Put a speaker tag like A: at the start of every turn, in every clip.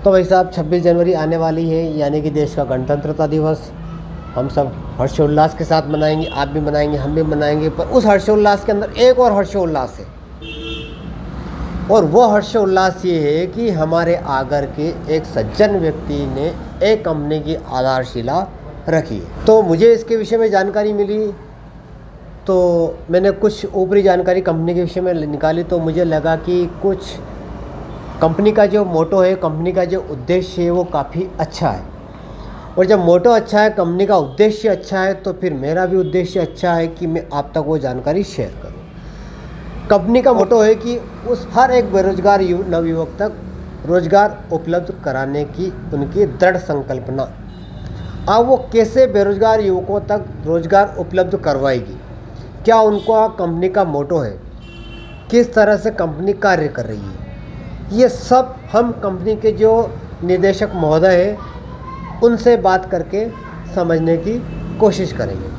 A: तो भाई साहब 26 जनवरी आने वाली है, यानी कि देश का गणतंत्रता दिवस हम सब हर्षोल्लास के साथ मनाएंगे। आप भी मनाएंगे, हम भी मनाएंगे। पर उस हर्षोल्लास के अंदर एक और हर्षोल्लास है, और वो हर्षोल्लास ये है कि हमारे आगर के एक सज्जन व्यक्ति ने एक कंपनी की आधारशिला रखी है। तो मुझे इसके विषय में जानकारी मिली, तो मैंने कुछ ऊपरी जानकारी कंपनी के विषय में निकाली। तो मुझे लगा कि कुछ कंपनी का जो मोटो है, कंपनी का जो उद्देश्य है, वो काफ़ी अच्छा है। और जब मोटो अच्छा है, कंपनी का उद्देश्य अच्छा है, तो फिर मेरा भी उद्देश्य अच्छा है कि मैं आप तक वो जानकारी शेयर करूं। कंपनी का मोटो है कि उस हर एक बेरोजगार नवयुवक तक रोजगार उपलब्ध कराने की उनकी दृढ़ संकल्पना। अब वो कैसे बेरोजगार युवकों तक रोजगार उपलब्ध करवाएगी, क्या उनका कंपनी का मोटो है, किस तरह से कंपनी कार्य कर रही है, ये सब हम कंपनी के जो निदेशक महोदय हैं उनसे बात करके समझने की कोशिश करेंगे।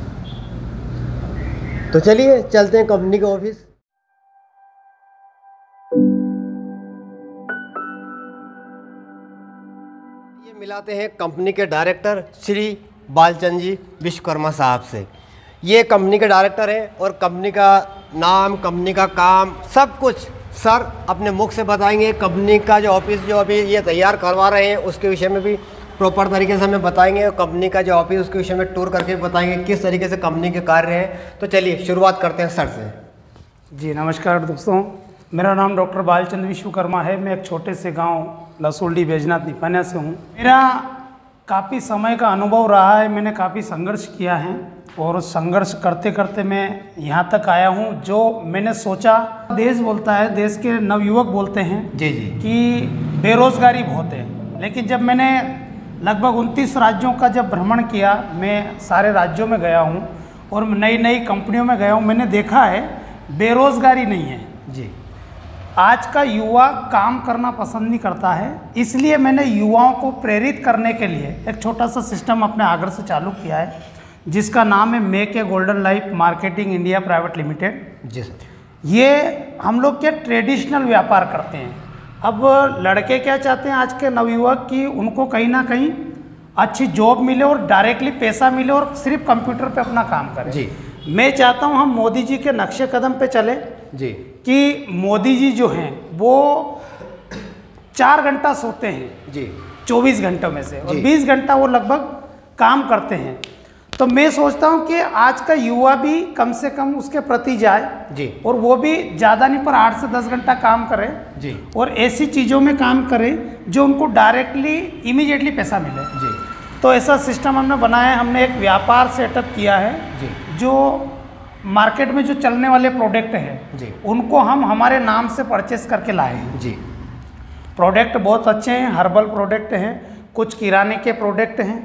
A: तो चलिए चलते हैं कंपनी के ऑफिस। ये मिलाते हैं कंपनी के डायरेक्टर श्री बालचंद जी विश्वकर्मा साहब से। ये कंपनी के डायरेक्टर हैं और कंपनी का नाम, कंपनी का काम, सब कुछ सर अपने मुख से बताएंगे। कंपनी का जो ऑफिस जो अभी ये तैयार करवा रहे हैं उसके विषय में भी प्रॉपर तरीके से हमें बताएंगे, और कंपनी का जो ऑफिस उसके विषय में टूर करके बताएंगे किस तरीके से कंपनी के कार्य हैं। तो चलिए शुरुआत करते हैं सर से।
B: जी नमस्कार दोस्तों, मेरा नाम डॉक्टर बालचंद विश्वकर्मा है। मैं एक छोटे से गांव लसोल्डी बैजनाथ निपानिया से हूं। मेरा काफ़ी समय का अनुभव रहा है, मैंने काफ़ी संघर्ष किया है और संघर्ष करते करते मैं यहाँ तक आया हूँ। जो मैंने सोचा, देश बोलता है, देश के नवयुवक बोलते हैं
A: जी
B: कि बेरोजगारी बहुत है, लेकिन जब मैंने लगभग 29 राज्यों का जब भ्रमण किया, मैं सारे राज्यों में गया हूँ और नई नई कंपनियों में गया हूँ, मैंने देखा है बेरोजगारी नहीं है
A: जी।
B: आज का युवा काम करना पसंद नहीं करता है, इसलिए मैंने युवाओं को प्रेरित करने के लिए एक छोटा सा सिस्टम अपने आगर से चालू किया है, जिसका नाम है make a golden life marketing India private limited.
A: जी सर।
B: ये हम लोग के ट्रेडिशनल व्यापार करते हैं। अब लड़के क्या चाहते हैं आज के नवयुवक कि उनको कहीं ना कहीं अच्छी जॉब मिले और डायरेक्टली पैसा मिले और सिर्फ कंप्यूटर पे अपना काम करें
A: जी।
B: मैं चाहता हूँ हम मोदी जी के नक्शे कदम पे चले
A: जी,
B: कि मोदी जी जो हैं वो 4 घंटा सोते हैं
A: जी
B: 24 घंटों में से, और
A: जी।
B: 20 घंटा वो लगभग काम करते हैं। तो मैं सोचता हूँ कि आज का युवा भी कम से कम उसके प्रति जाए
A: जी,
B: और वो भी ज़्यादा नहीं पर 8 से 10 घंटा काम करे
A: जी
B: और ऐसी चीज़ों में काम करे जो उनको डायरेक्टली इमीडिएटली पैसा मिले
A: जी।
B: तो ऐसा सिस्टम हमने बनाया है। हमने एक व्यापार सेटअप किया है
A: जी।
B: जो मार्केट में जो चलने वाले प्रोडक्ट हैं
A: जी।
B: उनको हम हमारे नाम से परचेस करके लाए हैं
A: जी।
B: प्रोडक्ट बहुत अच्छे हैं, हर्बल प्रोडक्ट हैं, कुछ किराने के प्रोडक्ट हैं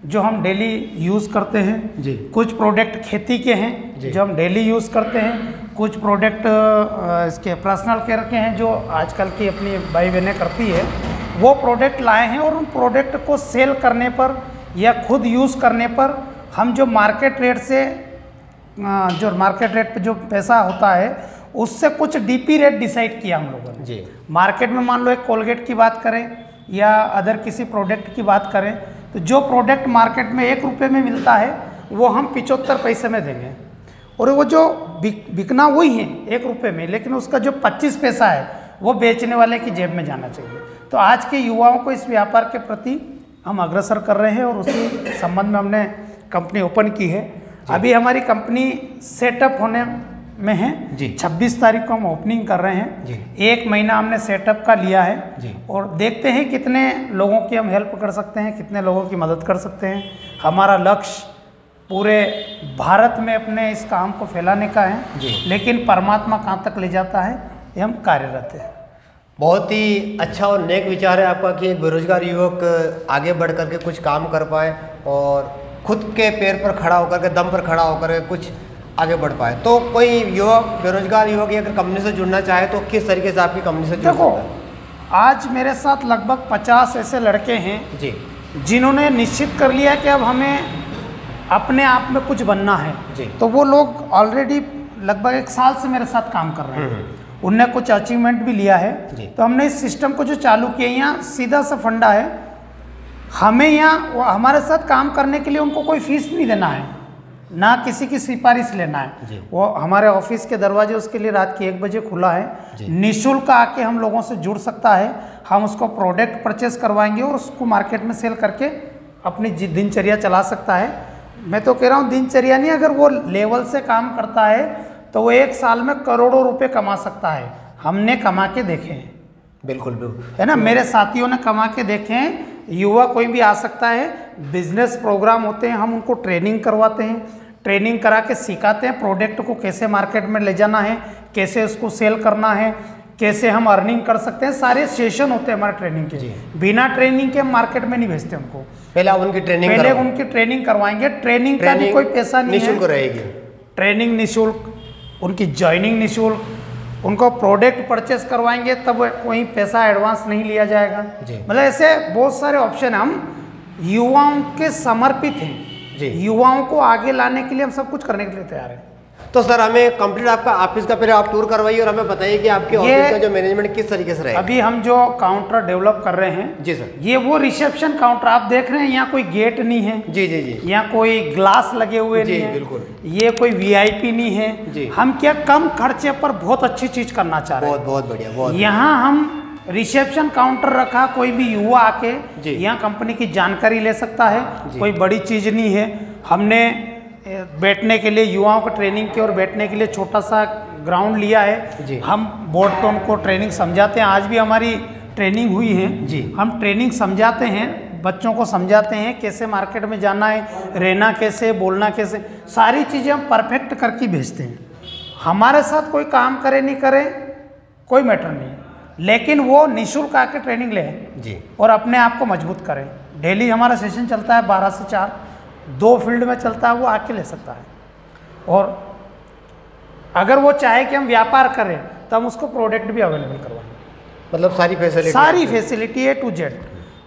B: जो हम डेली यूज़ करते हैं
A: जी।
B: कुछ प्रोडक्ट खेती के हैं जो हम डेली यूज़ करते हैं, कुछ प्रोडक्ट इसके पर्सनल केयर के हैं जो आजकल की अपनी भाई बहनें करती है, वो प्रोडक्ट लाए हैं। और उन प्रोडक्ट को सेल करने पर या खुद यूज़ करने पर हम जो मार्केट रेट से जो मार्केट रेट पे जो पैसा होता है उससे कुछ डीपी रेट डिसाइड किया हम लोगों ने
A: जी।
B: मार्केट में मान लो एक कोलगेट की बात करें या अदर किसी प्रोडक्ट की बात करें तो जो प्रोडक्ट मार्केट में 1 रुपये में मिलता है वो हम 75 पैसे में देंगे, और वो जो बिकना वही है 1 रुपये में, लेकिन उसका जो 25 पैसा है वो बेचने वाले की जेब में जाना चाहिए। तो आज के युवाओं को इस व्यापार के प्रति हम अग्रसर कर रहे हैं और उसी संबंध में हमने कंपनी ओपन की है। अभी हमारी कंपनी सेटअप होने में है
A: जी।
B: 26 तारीख को हम ओपनिंग कर रहे हैं
A: जी।
B: 1 महीना हमने सेटअप का लिया है
A: जी।
B: और देखते हैं कितने लोगों की हम हेल्प कर सकते हैं, कितने लोगों की मदद कर सकते हैं। हमारा लक्ष्य पूरे भारत में अपने इस काम को फैलाने का है
A: जी।
B: लेकिन परमात्मा कहाँ तक ले जाता है ये हम कार्यरत हैं।
A: बहुत ही अच्छा और नेक विचार है आपका कि एक बेरोजगार युवक आगे बढ़ करके कुछ काम कर पाए और खुद के पैर पर खड़ा होकर के, दम पर खड़ा होकर के कुछ आगे बढ़ पाए। तो कोई युवक, बेरोजगार युवक अगर कंपनी से जुड़ना चाहे तो किस तरीके से आपकी कंपनी से जुड़
B: देखो,
A: सकता है?
B: आज मेरे साथ लगभग 50 ऐसे लड़के हैं
A: जी।
B: जिन्होंने निश्चित कर लिया कि अब हमें अपने आप में कुछ बनना है
A: जी।
B: तो वो लोग ऑलरेडी लगभग 1 साल से मेरे साथ काम कर रहे हैं उनने कुछ अचीवमेंट भी लिया है। तो हमने इस सिस्टम को जो चालू किया, यहाँ सीधा सा फंडा है, हमें यहाँ हमारे साथ काम करने के लिए उनको कोई फीस नहीं देना है, ना किसी की सिफारिश लेना है। वो हमारे ऑफिस के दरवाजे उसके लिए रात के 1 बजे खुला है, निःशुल्क आके हम लोगों से जुड़ सकता है। हम उसको प्रोडक्ट परचेस करवाएंगे और उसको मार्केट में सेल करके अपनी दिनचर्या चला सकता है। मैं तो कह रहा हूँ दिनचर्या नहीं, अगर वो लेवल से काम करता है तो वो 1 साल में करोड़ों रुपए कमा सकता है। हमने कमा के देखे हैं,
A: बिल्कुल बिल्कुल,
B: है ना, मेरे साथियों ने कमा के देखे हैं। युवा कोई भी आ सकता है, बिजनेस प्रोग्राम होते हैं, हम उनको ट्रेनिंग करवाते हैं, ट्रेनिंग करा के सिखाते हैं प्रोडक्ट को कैसे मार्केट में ले जाना है, कैसे उसको सेल करना है, कैसे हम अर्निंग कर सकते हैं। सारे सेशन होते हैं हमारे ट्रेनिंग के। बिना ट्रेनिंग के हम मार्केट में नहीं भेजते उनको,
A: पहले आप उनकी ट्रेनिंग
B: पहले उनकी ट्रेनिंग करवाएंगे। ट्रेनिंग का भी कोई पैसा नहीं है,
A: निःशुल्क रहेगी।
B: ट्रेनिंग निःशुल्क, उनकी ज्वाइनिंग निःशुल्क, उनको प्रोडक्ट परचेस करवाएंगे तब कोई पैसा एडवांस नहीं लिया जाएगा। मतलब ऐसे बहुत सारे ऑप्शन हैं। हम युवाओं के समर्पित हैं, युवाओं को आगे लाने के लिए हम सब कुछ करने के लिए तैयार हैं।
A: तो सर हमें कंप्लीट आपका ऑफिस का पहले आप टूर करवाइए और हमें बताइए कि आपके ऑफिस का जो मैनेजमेंट किस तरीके से रहेगा।
B: अभी हम जो काउंटर डेवलप कर रहे हैं,
A: जी सर,
B: ये वो रिसेप्शन काउंटर आप देख रहे हैं, यहाँ कोई गेट नहीं है,
A: जी जी जी,
B: यहाँ कोई ग्लास लगे हुए नहीं है,
A: बिल्कुल,
B: ये कोई वीआईपी नहीं है जी। हम क्या कम खर्चे पर बहुत अच्छी चीज करना चाह रहे हैं।
A: बहुत बढ़िया, बहुत। यहाँ
B: हम रिसेप्शन काउंटर रखा, कोई भी युवा आके यहाँ कंपनी की जानकारी ले सकता है, कोई बड़ी चीज नहीं है। हमने बैठने के लिए युवाओं को ट्रेनिंग की और बैठने के लिए छोटा सा ग्राउंड लिया है। हम बोर्ड पे उनको ट्रेनिंग समझाते हैं, आज भी हमारी ट्रेनिंग हुई है जी। हम ट्रेनिंग समझाते हैं, बच्चों को समझाते हैं कैसे मार्केट में जाना है, रहना कैसे, बोलना कैसे, सारी चीज़ें हम परफेक्ट करके भेजते हैं। हमारे साथ कोई काम करे नहीं करे कोई मैटर नहीं, लेकिन वो निःशुल्क आके ट्रेनिंग लें जी और अपने आप को मजबूत करें। डेली हमारा सेशन चलता है 12 से 4, 2 फील्ड में चलता है, वो आके ले सकता है। और अगर वो चाहे कि हम व्यापार करें तो हम उसको प्रोडक्ट भी अवेलेबल करवाएंगे। मतलब सारी facility A to Z,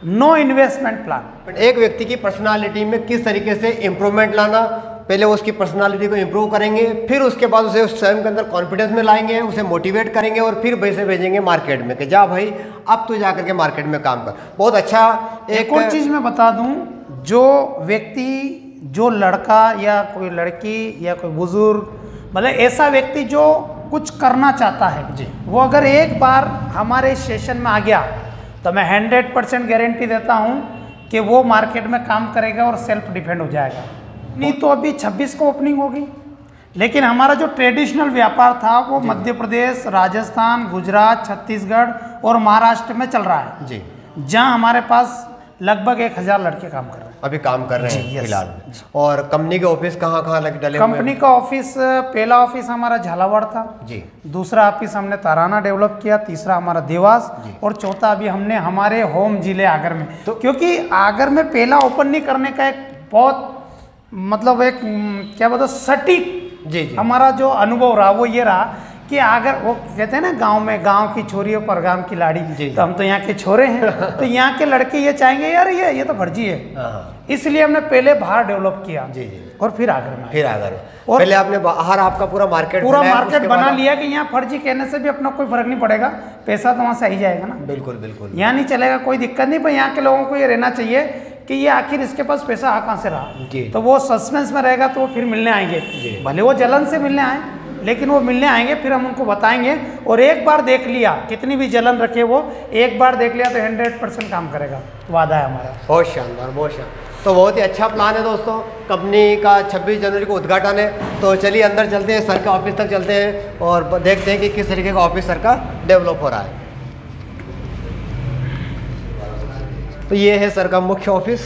B: no investment plan.
A: एक व्यक्ति की पर्सनालिटी में किस तरीके से इम्प्रूवमेंट लाना, पहले उसकी पर्सनालिटी को इम्प्रूव करेंगे, फिर उसके बाद उसे स्वयं के अंदर कॉन्फिडेंस में लाएंगे, उसे मोटिवेट करेंगे और फिर वैसे भेजेंगे मार्केट में कि जा भाई अब तू जा करके मार्केट में काम कर। बहुत अच्छा।
B: एक और चीज़ मैं बता दूं, जो व्यक्ति, जो लड़का या कोई लड़की या कोई बुजुर्ग, मतलब ऐसा व्यक्ति जो कुछ करना चाहता है जी, वो अगर एक बार हमारे सेशन में आ गया तो मैं 100% गारंटी देता हूँ कि वो मार्केट में काम करेगा और सेल्फ डिपेंड हो जाएगा। नहीं तो अभी 26 को ओपनिंग होगी, लेकिन हमारा जो ट्रेडिशनल व्यापार था वो मध्य प्रदेश, राजस्थान, गुजरात, छत्तीसगढ़ और महाराष्ट्र में चल रहा है जी, जहाँ हमारे पास लगभग 1000 लड़के काम कर रहे हैं,
A: अभी काम कर रहे हैं फिलहाल। और कंपनी के ऑफिस कहाँ डले हुए हैं?
B: कंपनी का ऑफिस, पहला ऑफिस हमारा झालावाड़ था जी, दूसरा ऑफिस हमने ताराना डेवलप किया, तीसरा हमारा देवास और चौथा अभी हमने हमारे होम जिले आगर में। तो क्योंकि आगर में पहला ओपन नहीं करने का एक बहुत मतलब एक क्या बोलते सटीक जी हमारा जो अनुभव रहा वो ये रहा कि अगर वो कहते हैं ना गांव में गांव की छोरी और परगाम की लाड़ी, तो हम तो यहाँ के छोरे हैं तो यहाँ के लड़के ये चाहेंगे यार ये तो फर्जी है, इसलिए हमने पहले बाहर डेवलप किया जी और फिर आगर में, और पहले आपने बाहर आपका पूरा मार्केट बना लिया कि यहाँ फर्जी कहने से भी अपना कोई फर्क नहीं पड़ेगा, पैसा तो वहाँ से ही जाएगा ना। बिल्कुल बिल्कुल, यहाँ नहीं चलेगा, कोई दिक्कत नहीं, पर यहाँ के लोगों को ये रहना चाहिए कि ये आखिर इसके पास पैसा कहाँ से रहा, तो वो सस्पेंस में रहेगा तो वो फिर मिलने आएंगे, भले वो जलन से मिलने आए लेकिन वो मिलने आएंगे, फिर हम उनको बताएंगे। और एक बार देख लिया, कितनी भी जलन रखे वो, एक बार देख लिया तो 100% काम करेगा, वादा है हमारा।
A: बहुत शानदार, बहुत शानदार। तो बहुत ही अच्छा प्लान है दोस्तों, कंपनी का 26 जनवरी को उद्घाटन है। तो चलिए अंदर चलते हैं, सर के ऑफिस तक चलते हैं और देखते हैं कि किस तरीके का ऑफिस सर का डेवलप हो रहा है। तो ये है सर का मुख्य ऑफिस,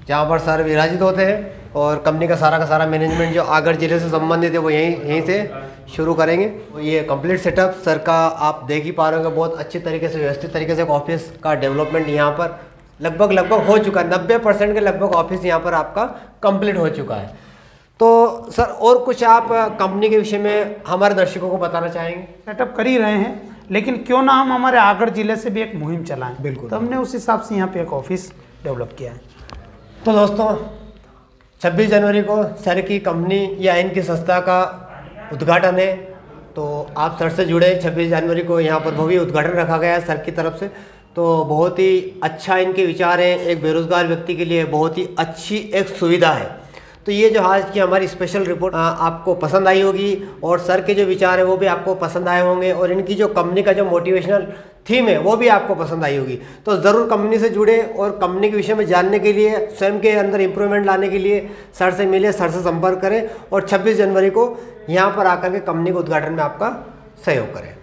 A: जहाँ पर सर विराजित होते हैं और कंपनी का सारा मैनेजमेंट जो आगर जिले से संबंधित है वो यहीं से शुरू करेंगे। तो ये कंप्लीट सेटअप सर का आप देख ही पा रहे होंगे, बहुत अच्छी तरीके से व्यवस्थित तरीके से ऑफिस का डेवलपमेंट यहाँ पर लगभग हो चुका है। 90% के लगभग ऑफिस यहाँ पर आपका कंप्लीट हो चुका है। तो सर और कुछ आप कंपनी के विषय में हमारे दर्शकों को बताना चाहेंगे?
B: सेटअप कर ही रहे हैं, लेकिन क्यों ना हम हमारे आगर जिले से भी एक मुहिम चलाएं। बिल्कुल, तो हमने उस हिसाब से यहाँ पे एक ऑफिस डेवलप किया है।
A: तो दोस्तों 26 जनवरी को सर की कंपनी या इनकी संस्था का उद्घाटन है तो आप सर से जुड़े। 26 जनवरी को यहाँ पर भव्य उद्घाटन रखा गया है सर की तरफ से। तो बहुत ही अच्छा इनके विचार हैं, एक बेरोज़गार व्यक्ति के लिए बहुत ही अच्छी एक सुविधा है। तो ये जो आज की हमारी स्पेशल रिपोर्ट आपको पसंद आई होगी और सर के जो विचार है वो भी आपको पसंद आए होंगे और इनकी जो कंपनी का जो मोटिवेशनल थीम है वो भी आपको पसंद आई होगी। तो ज़रूर कंपनी से जुड़े और कंपनी के विषय में जानने के लिए, स्वयं के अंदर इम्प्रूवमेंट लाने के लिए सर से मिले, सर से संपर्क करें और 26 जनवरी को यहाँ पर आकर के कंपनी के उद्घाटन में आपका सहयोग करें।